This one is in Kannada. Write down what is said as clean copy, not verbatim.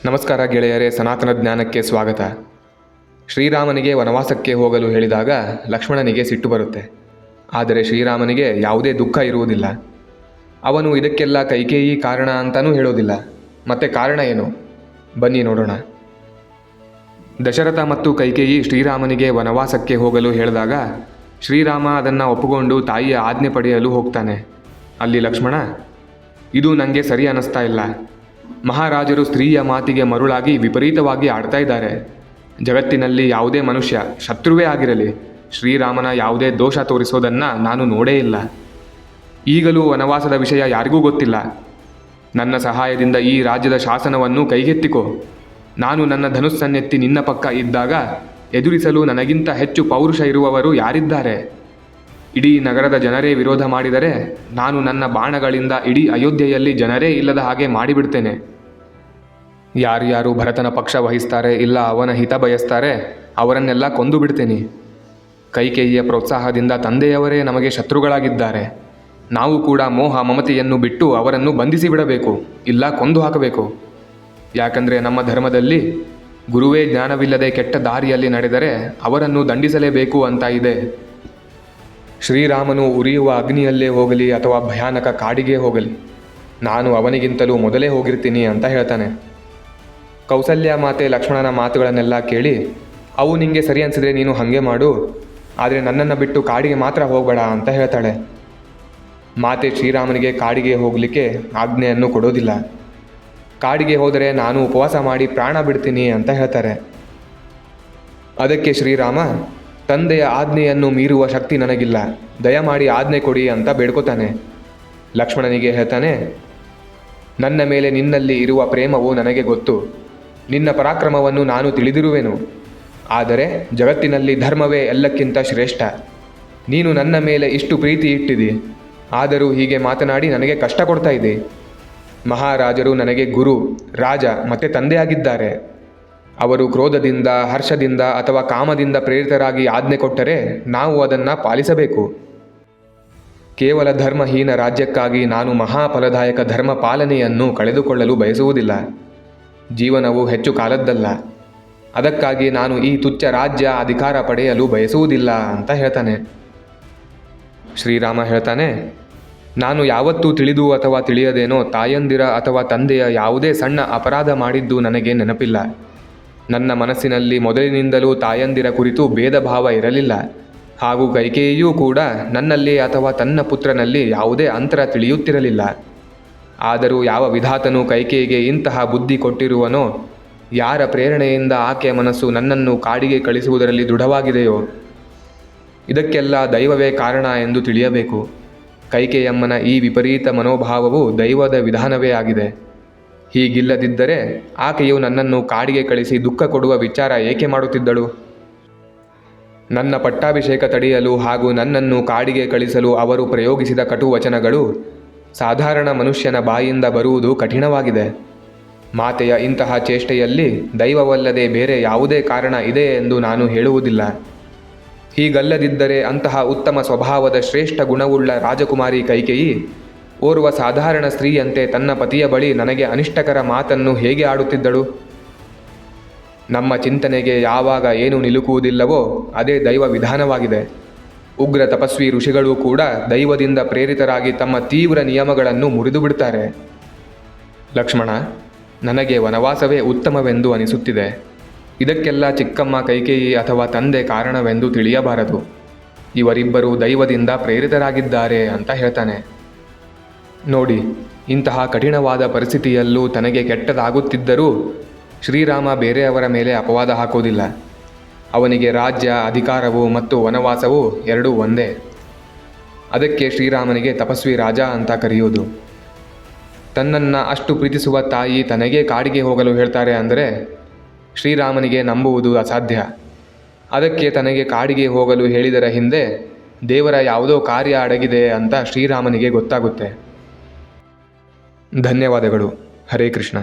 ನಮಸ್ಕಾರ ಗೆಳೆಯರೇ, ಸನಾತನ ಜ್ಞಾನಕ್ಕೆ ಸ್ವಾಗತ. ಶ್ರೀರಾಮನಿಗೆ ವನವಾಸಕ್ಕೆ ಹೋಗಲು ಹೇಳಿದಾಗ ಲಕ್ಷ್ಮಣನಿಗೆ ಸಿಟ್ಟು ಬರುತ್ತೆ. ಆದರೆ ಶ್ರೀರಾಮನಿಗೆ ಯಾವುದೇ ದುಃಖ ಇರುವುದಿಲ್ಲ. ಅವನು ಇದಕ್ಕೆಲ್ಲ ಕೈಕೇಯಿ ಕಾರಣ ಅಂತಲೂ ಹೇಳೋದಿಲ್ಲ. ಮತ್ತೆ ಕಾರಣ ಏನು? ಬನ್ನಿ ನೋಡೋಣ. ದಶರಥ ಮತ್ತು ಕೈಕೇಯಿ ಶ್ರೀರಾಮನಿಗೆ ವನವಾಸಕ್ಕೆ ಹೋಗಲು ಹೇಳಿದಾಗ ಶ್ರೀರಾಮ ಅದನ್ನು ಒಪ್ಪಿಕೊಂಡು ತಾಯಿಯ ಆಜ್ಞೆ ಪಡೆಯಲು ಹೋಗ್ತಾನೆ. ಅಲ್ಲಿ ಲಕ್ಷ್ಮಣ, ಇದು ನನಗೆ ಸರಿ ಅನ್ನಿಸ್ತಾ ಇಲ್ಲ. ಮಹಾರಾಜರು ಸ್ತ್ರೀಯ ಮಾತಿಗೆ ಮರುಳಾಗಿ ವಿಪರೀತವಾಗಿ ಆಡ್ತಾ ಇದ್ದಾರೆ. ಜಗತ್ತಿನಲ್ಲಿ ಯಾವುದೇ ಮನುಷ್ಯ ಶತ್ರುವೇ ಆಗಿರಲಿ ಶ್ರೀರಾಮನ ಯಾವುದೇ ದೋಷ ತೋರಿಸೋದನ್ನು ನಾನು ನೋಡೇ ಇಲ್ಲ. ಈಗಲೂ ವನವಾಸದ ವಿಷಯ ಯಾರಿಗೂ ಗೊತ್ತಿಲ್ಲ. ನನ್ನ ಸಹಾಯದಿಂದ ಈ ರಾಜ್ಯದ ಶಾಸನವನ್ನು ಕೈಗೆತ್ತಿಕೋ. ನಾನು ನನ್ನ ಧನುಸ್ಸನ್ನೆತ್ತಿ ನಿನ್ನ ಪಕ್ಕ ಇದ್ದಾಗ ಎದುರಿಸಲು ನನಗಿಂತ ಹೆಚ್ಚು ಪೌರುಷ ಇರುವವರು ಯಾರಿದ್ದಾರೆ? ಇಡೀ ನಗರದ ಜನರೇ ವಿರೋಧ ಮಾಡಿದರೆ ನಾನು ನನ್ನ ಬಾಣಗಳಿಂದ ಇಡೀ ಅಯೋಧ್ಯೆಯಲ್ಲಿ ಜನರೇ ಇಲ್ಲದ ಹಾಗೆ ಮಾಡಿಬಿಡ್ತೇನೆ. ಯಾರ್ಯಾರು ಭರತನ ಪಕ್ಷ ವಹಿಸ್ತಾರೆ ಇಲ್ಲ ಅವನ ಹಿತ ಬಯಸ್ತಾರೆ ಅವರನ್ನೆಲ್ಲ ಕೊಂದು ಬಿಡ್ತೇನೆ. ಕೈಕೇಯಿಯ ಪ್ರೋತ್ಸಾಹದಿಂದ ತಂದೆಯವರೇ ನಮಗೆ ಶತ್ರುಗಳಾಗಿದ್ದಾರೆ. ನಾವು ಕೂಡ ಮೋಹ ಮಮತೆಯನ್ನು ಬಿಟ್ಟು ಅವರನ್ನು ಬಂಧಿಸಿ ಬಿಡಬೇಕು, ಇಲ್ಲ ಕೊಂದು ಹಾಕಬೇಕು. ಯಾಕಂದರೆ ನಮ್ಮ ಧರ್ಮದಲ್ಲಿ ಗುರುವೇ ಜ್ಞಾನವಿಲ್ಲದೆ ಕೆಟ್ಟ ದಾರಿಯಲ್ಲಿ ನಡೆದರೆ ಅವರನ್ನು ದಂಡಿಸಲೇಬೇಕು ಅಂತ ಇದೆ. ಶ್ರೀರಾಮನು ಉರಿಯುವ ಅಗ್ನಿಯಲ್ಲೇ ಹೋಗಲಿ ಅಥವಾ ಭಯಾನಕ ಕಾಡಿಗೆ ಹೋಗಲಿ, ನಾನು ಅವನಿಗಿಂತಲೂ ಮೊದಲೇ ಹೋಗಿರ್ತೀನಿ ಅಂತ ಹೇಳ್ತಾನೆ. ಕೌಸಲ್ಯ ಮಾತೆ ಲಕ್ಷ್ಮಣನ ಮಾತುಗಳನ್ನೆಲ್ಲ ಕೇಳಿ, ಅವು ನಿಂಗೆ ಸರಿ ಅನಿಸಿದ್ರೆ ನೀನು ಹಾಗೆ ಮಾಡು, ಆದರೆ ನನ್ನನ್ನು ಬಿಟ್ಟು ಕಾಡಿಗೆ ಮಾತ್ರ ಹೋಗಬೇಡ ಅಂತ ಹೇಳ್ತಾಳೆ. ಮಾತೆ ಶ್ರೀರಾಮನಿಗೆ ಕಾಡಿಗೆ ಹೋಗಲಿಕ್ಕೆ ಆಜ್ಞೆಯನ್ನು ಕೊಡೋದಿಲ್ಲ. ಕಾಡಿಗೆ ಹೋದರೆ ನಾನು ಉಪವಾಸ ಮಾಡಿ ಪ್ರಾಣ ಬಿಡ್ತೀನಿ ಅಂತ ಹೇಳ್ತಾರೆ. ಅದಕ್ಕೆ ಶ್ರೀರಾಮ, ತಂದೆಯ ಆಜ್ಞೆಯನ್ನು ಮೀರುವ ಶಕ್ತಿ ನನಗಿಲ್ಲ, ದಯಮಾಡಿ ಆಜ್ಞೆ ಕೊಡಿ ಅಂತ ಬೇಡ್ಕೋತಾನೆ. ಲಕ್ಷ್ಮಣನಿಗೆ ಹೇಳ್ತಾನೆ, ನನ್ನ ಮೇಲೆ ನಿನ್ನಲ್ಲಿ ಇರುವ ಪ್ರೇಮವು ನನಗೆ ಗೊತ್ತು. ನಿನ್ನ ಪರಾಕ್ರಮವನ್ನು ನಾನು ತಿಳಿದಿರುವೆನು. ಆದರೆ ಜಗತ್ತಿನಲ್ಲಿ ಧರ್ಮವೇ ಎಲ್ಲಕ್ಕಿಂತ ಶ್ರೇಷ್ಠ. ನೀನು ನನ್ನ ಮೇಲೆ ಇಷ್ಟು ಪ್ರೀತಿ ಇಟ್ಟಿದಿ, ಆದರೂ ಹೀಗೆ ಮಾತನಾಡಿ ನನಗೆ ಕಷ್ಟ ಕೊಡ್ತಾ ಇದ್ದೆ. ಮಹಾರಾಜರು ನನಗೆ ಗುರು, ರಾಜ ಮತ್ತು ತಂದೆಯಾಗಿದ್ದಾರೆ. ಅವರು ಕ್ರೋಧದಿಂದ, ಹರ್ಷದಿಂದ ಅಥವಾ ಕಾಮದಿಂದ ಪ್ರೇರಿತರಾಗಿ ಆಜ್ಞೆ ಕೊಟ್ಟರೆ ನಾವು ಅದನ್ನು ಪಾಲಿಸಬೇಕು. ಕೇವಲ ಧರ್ಮಹೀನ ರಾಜ್ಯಕ್ಕಾಗಿ ನಾನು ಮಹಾಫಲದಾಯಕ ಧರ್ಮ ಪಾಲನೆಯನ್ನು ಕಳೆದುಕೊಳ್ಳಲು ಬಯಸುವುದಿಲ್ಲ. ಜೀವನವು ಹೆಚ್ಚು ಕಾಲದ್ದಲ್ಲ. ಅದಕ್ಕಾಗಿ ನಾನು ಈ ತುಚ್ಛ ರಾಜ್ಯ ಅಧಿಕಾರ ಪಡೆಯಲು ಬಯಸುವುದಿಲ್ಲ ಅಂತ ಹೇಳ್ತಾನೆ. ಶ್ರೀರಾಮ ಹೇಳ್ತಾನೆ, ನಾನು ಯಾವತ್ತೂ ತಿಳಿದು ಅಥವಾ ತಿಳಿಯದೇನೋ ತಾಯಂದಿರ ಅಥವಾ ತಂದೆಯ ಯಾವುದೇ ಸಣ್ಣ ಅಪರಾಧ ಮಾಡಿದ್ದು ನನಗೆ ನೆನಪಿಲ್ಲ. ನನ್ನ ಮನಸ್ಸಿನಲ್ಲಿ ಮೊದಲಿನಿಂದಲೂ ತಾಯಂದಿರ ಕುರಿತು ಭೇದ ಭಾವ ಇರಲಿಲ್ಲ. ಹಾಗೂ ಕೈಕೇಯಿಯೂ ಕೂಡ ನನ್ನಲ್ಲಿ ಅಥವಾ ತನ್ನ ಪುತ್ರನಲ್ಲಿ ಯಾವುದೇ ಅಂತರ ತಿಳಿಯುತ್ತಿರಲಿಲ್ಲ. ಆದರೂ ಯಾವ ವಿಧಾತನು ಕೈಕೇಯಿಗೆ ಇಂತಹ ಬುದ್ಧಿ ಕೊಟ್ಟಿರುವನೋ, ಯಾರ ಪ್ರೇರಣೆಯಿಂದ ಆಕೆಯ ಮನಸ್ಸು ನನ್ನನ್ನು ಕಾಡಿಗೆ ಕಳಿಸುವುದರಲ್ಲಿ ದೃಢವಾಗಿದೆಯೋ, ಇದಕ್ಕೆಲ್ಲ ದೈವವೇ ಕಾರಣ ಎಂದು ತಿಳಿಯಬೇಕು. ಕೈಕೇಯಮ್ಮನ ಈ ವಿಪರೀತ ಮನೋಭಾವವು ದೈವದ ವಿಧಾನವೇ ಆಗಿದೆ. ಹೀಗಿಲ್ಲದಿದ್ದರೆ ಆಕೆಯು ನನ್ನನ್ನು ಕಾಡಿಗೆ ಕಳಿಸಿ ದುಃಖ ಕೊಡುವ ವಿಚಾರ ಏಕೆ ಮಾಡುತ್ತಿದ್ದಳು? ನನ್ನ ಪಟ್ಟಾಭಿಷೇಕ ತಡೆಯಲು ಹಾಗೂ ನನ್ನನ್ನು ಕಾಡಿಗೆ ಕಳಿಸಲು ಅವರು ಪ್ರಯೋಗಿಸಿದ ಕಟು ವಚನಗಳು ಸಾಧಾರಣ ಮನುಷ್ಯನ ಬಾಯಿಂದ ಬರುವುದು ಕಠಿಣವಾಗಿದೆ. ಮಾತೆಯ ಇಂತಹ ಚೇಷ್ಟೆಯಲ್ಲಿ ದೈವವಲ್ಲದೆ ಬೇರೆ ಯಾವುದೇ ಕಾರಣ ಇದೆ ಎಂದು ನಾನು ಹೇಳುವುದಿಲ್ಲ. ಹೀಗಲ್ಲದಿದ್ದರೆ ಅಂತಹ ಉತ್ತಮ ಸ್ವಭಾವದ ಶ್ರೇಷ್ಠ ಗುಣವುಳ್ಳ ರಾಜಕುಮಾರಿ ಕೈಕೇಯಿ ಓರ್ವ ಸಾಧಾರಣ ಸ್ತ್ರೀಯಂತೆ ತನ್ನ ಪತಿಯ ಬಳಿ ನನಗೆ ಅನಿಷ್ಟಕರ ಮಾತನ್ನು ಹೇಗೆ ಆಡುತ್ತಿದ್ದಳು? ನಮ್ಮ ಚಿಂತನೆಗೆ ಯಾವಾಗ ಏನು ನಿಲುಕುವುದಿಲ್ಲವೋ ಅದೇ ದೈವ ವಿಧಾನವಾಗಿದೆ. ಉಗ್ರ ತಪಸ್ವಿ ಋಷಿಗಳು ಕೂಡ ದೈವದಿಂದ ಪ್ರೇರಿತರಾಗಿ ತಮ್ಮ ತೀವ್ರ ನಿಯಮಗಳನ್ನು ಮುರಿದು ಬಿಡ್ತಾರೆ. ಲಕ್ಷ್ಮಣ, ನನಗೆ ವನವಾಸವೇ ಉತ್ತಮವೆಂದು ಅನಿಸುತ್ತಿದೆ. ಇದಕ್ಕೆಲ್ಲ ಚಿಕ್ಕಮ್ಮ ಕೈಕೇಯಿ ಅಥವಾ ತಂದೆ ಕಾರಣವೆಂದು ತಿಳಿಯಬಾರದು. ಇವರಿಬ್ಬರೂ ದೈವದಿಂದ ಪ್ರೇರಿತರಾಗಿದ್ದಾರೆ ಅಂತ ಹೇಳ್ತಾನೆ. ನೋಡಿ, ಇಂತಹ ಕಠಿಣವಾದ ಪರಿಸ್ಥಿತಿಯಲ್ಲೂ ತನಗೆ ಕೆಟ್ಟದಾಗುತ್ತಿದ್ದರೂ ಶ್ರೀರಾಮ ಬೇರೆಯವರ ಮೇಲೆ ಅಪವಾದ ಹಾಕೋದಿಲ್ಲ. ಅವನಿಗೆ ರಾಜ್ಯ, ಅಧಿಕಾರವು ಮತ್ತು ವನವಾಸವು ಎರಡೂ ಒಂದೇ. ಅದಕ್ಕೆ ಶ್ರೀರಾಮನಿಗೆ ತಪಸ್ವಿ ರಾಜ ಅಂತ ಕರೆಯೋದು. ತನ್ನನ್ನು ಅಷ್ಟು ಪ್ರೀತಿಸುವ ತಾಯಿ ತನಗೇ ಕಾಡಿಗೆ ಹೋಗಲು ಹೇಳ್ತಾರೆ ಅಂದರೆ ಶ್ರೀರಾಮನಿಗೆ ನಂಬುವುದು ಅಸಾಧ್ಯ. ಅದಕ್ಕೆ ತನಗೆ ಕಾಡಿಗೆ ಹೋಗಲು ಹೇಳಿದರ ಹಿಂದೆ ದೇವರ ಯಾವುದೋ ಕಾರ್ಯ ಅಡಗಿದೆ ಅಂತ ಶ್ರೀರಾಮನಿಗೆ ಗೊತ್ತಾಗುತ್ತೆ. ಧನ್ಯವಾದಗಳು. ಹರೇ ಕೃಷ್ಣ.